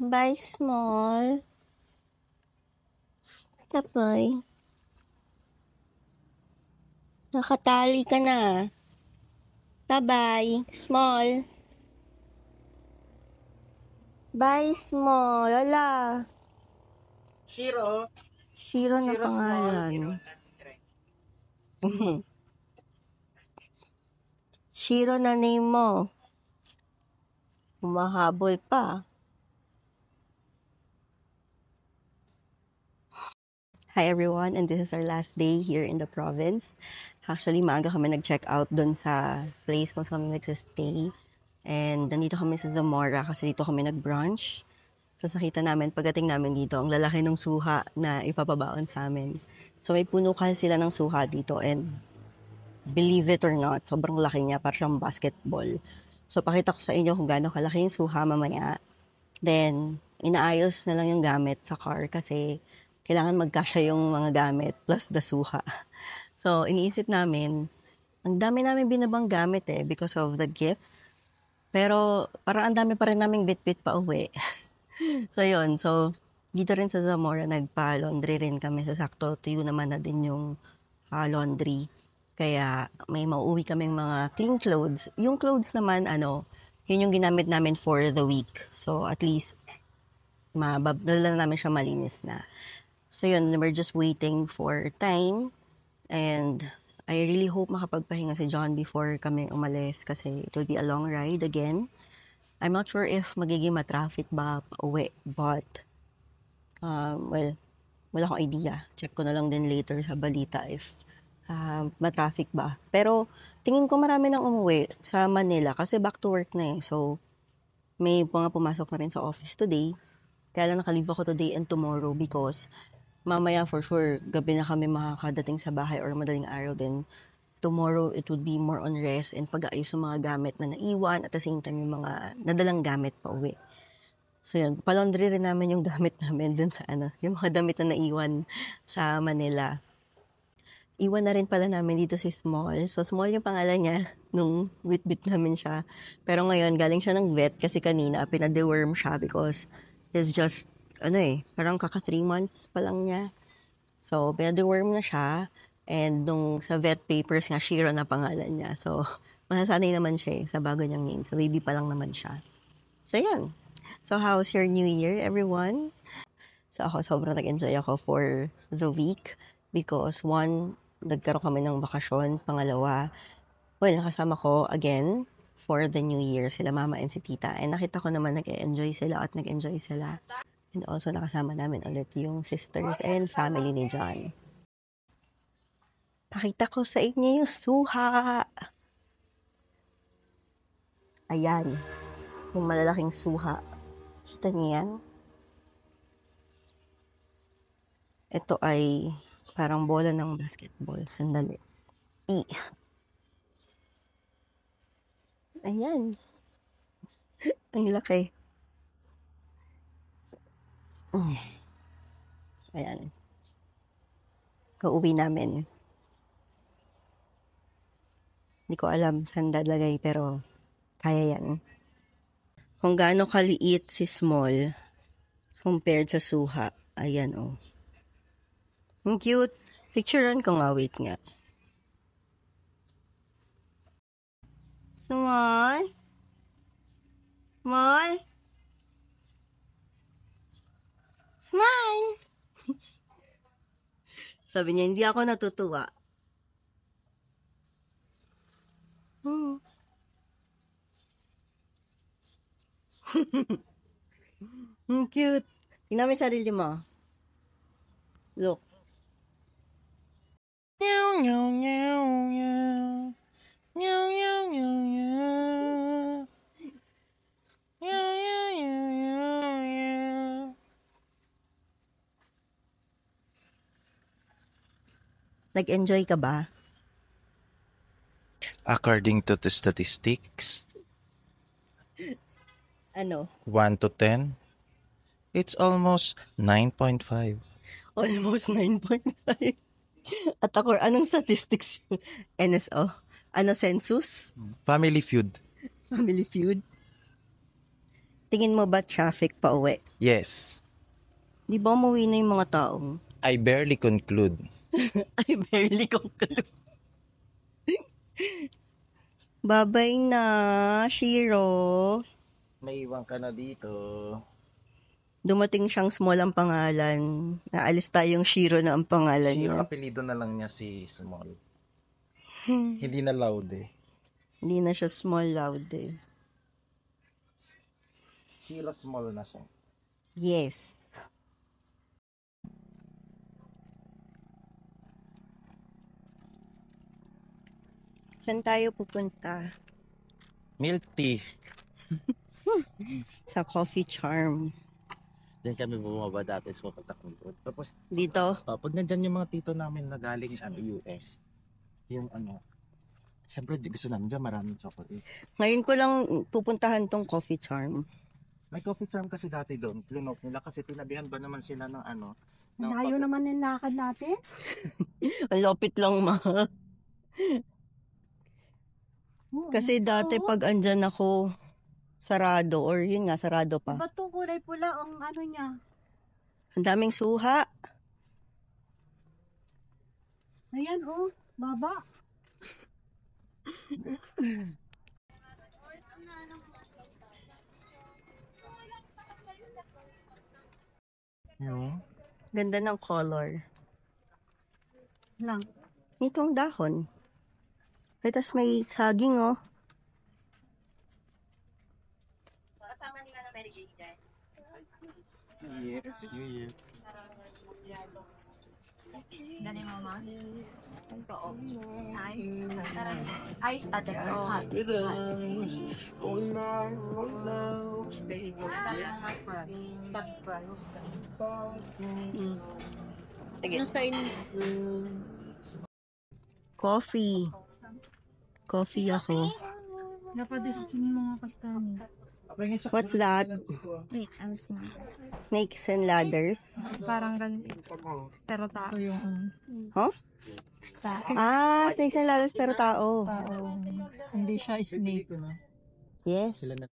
Bye, small. Tapoy. Nakatali ka na. Bye-bye, small. Bye, small. Ala. Shiro. Shiro na Shiro pangalan. Shiro na name mo. Humahabol pa. Hi everyone, and this is our last day here in the province. Actually, maaga kami nag-check out dun sa place kung saan kami nagsistay. And nandito kami sa Zamora kasi dito kami nag-brunch. So nakita namin, pagdating namin dito, ang lalaki ng suha na ipapabaon sa amin. So may puno kasi sila ng suha dito and believe it or not, sobrang laki niya, parang siyang basketball. So pakita ko sa inyo kung gaano kalaki yung suha mamaya. Then, inaayos na lang yung gamit sa car kasi kailangan magkasya yung mga gamit plus the suha. So, iniisip namin, ang dami namin binabang gamit because of the gifts. Pero, parang ang dami pa rin naming bit-bit pa uwi. So, yun. So, dito rin sa Zamora, nagpa-laundry rin kami sa sakto. Tuyo naman na din yung laundry. Kaya, may mauwi kaming mga clean clothes. Yung clothes naman, yun yung ginamit namin for the week. So, at least, madala namin siya malinis na. So yun, we're just waiting for time. And I really hope makapagpahinga si John before kami umalis kasi it will be a long ride again. I'm not sure if magiging matraffic ba uwi, but well, wala akong idea. Check ko na lang din later sa balita if matraffic ba. Pero tingin ko marami nang umuwi sa Manila kasi back to work na So may mga pumasok na rin sa office today. Kaya lang nakalive ako today and tomorrow because mamaya for sure, gabi na kami makakadating sa bahay or madaling araw din. Tomorrow, it would be more on rest and pag-aayos ng mga gamit na naiwan at the same time yung mga nadalang gamit pa uwi. So yun, palondry rin namin yung gamit namin dun sa yung mga damit na naiwan sa Manila. Iwan na rin pala namin dito si Small. So Small yung pangalan niya nung bit-bit namin siya. Pero ngayon, galing siya ng vet kasi kanina pinadeworm siya because he's just parang kaka 3 months pa lang niya. So, pinadeworm na siya. And nung sa vet papers nga, Shiro na pangalan niya. So, masasanay naman siya sa bago niyang name. So, baby pa lang naman siya. So, yan. So, how's your New Year, everyone? So, ako, sobrang nag-enjoy ako for the week. Because one, nagkaroon kami ng bakasyon. Pangalawa, nakasama ko again for the New Year. Sila mama and si tita. And nakita ko naman nag-enjoy sila at nag-enjoy sila. And also nakasama namin ulit yung sisters and family ni John. Pakita ko sa inyo yung suha. Ayan. Yung malalaking suha. Kita niyo yan? Ito ay parang bola ng basketball. Sandali. Ayan. Ang laki. Ayan. Kauwi namin. Hindi ko alam saan dadalagay pero kaya yan. Kung gaano kaliit si Small compared sa suha. Ayan Ang cute. Picturean ko nga. Wait nga. Small? Small? Smile! Sabi niya, hindi ako natutuwa. Cute. Tingnan mo yung sarili mo. Look. Meow, meow, meow, meow. Meow, meow, meow, meow. Meow, meow, meow, meow. Nag-enjoy ka ba? According to the statistics, 1 to 10, it's almost 9.5. Almost 9.5. At ako, anong statistics yung NSO? Census? Family Feud. Family Feud? Tingin mo ba traffic pa uwi? Yes. Di ba umuwi na yung mga taong? I barely conclude. I barely conclude. Babay na, Shiro. May iwan ka na dito. Dumating siyang small ang pangalan. Naalis tayong Shiro na ang pangalan Shiro, niya. apelido na lang niya si Small. Hindi na loud eh. Hindi na siya small loud eh. Shiro Small na siya. Yes. Saan tayo pupunta? Milk tea. Sa Coffee Charm. Diyan kami bumaba dati sa pupunta kong doon. Tapos, Dito. pag nandyan yung mga tito namin na galing sa US, yung ano, siyempre di gusto namin dyan maraming chocolate. Ngayon ko lang pupuntahan tong Coffee Charm. May coffee farm kasi dati doon, plunok nila kasi tinabihan ba naman sila ng ano. ng Layo pag- naman yung lakad natin. Ang lapit lang, ma. Kasi dati pag andyan ako, sarado. Or yun nga, sarado pa. Ba't itong kulay pula ang ano niya? Ang daming suha. Ayan oh, baba. Yung Ganda ng color. Lang. Ito ang dahon. Ay, tas may saging, oh. New Year. Dali mo ma. Ito oh. Ay, tara. Ay, started ko. Sige. Yung sa Coffee. Coffee ako. napadiskin mga kastani. What's that? Wait, I'm seeing. Snakes and ladders. Parang ganito. Pero tao yung Huh? Ah, snakes and ladders pero tao. tao. Hindi siya snake. Yes. Sila na.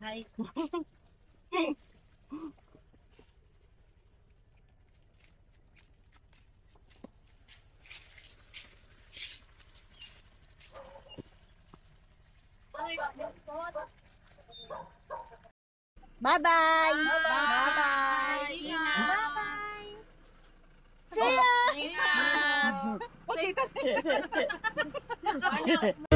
Hi. Bye-bye! Bye-bye! Bye-bye! See ya! See ya!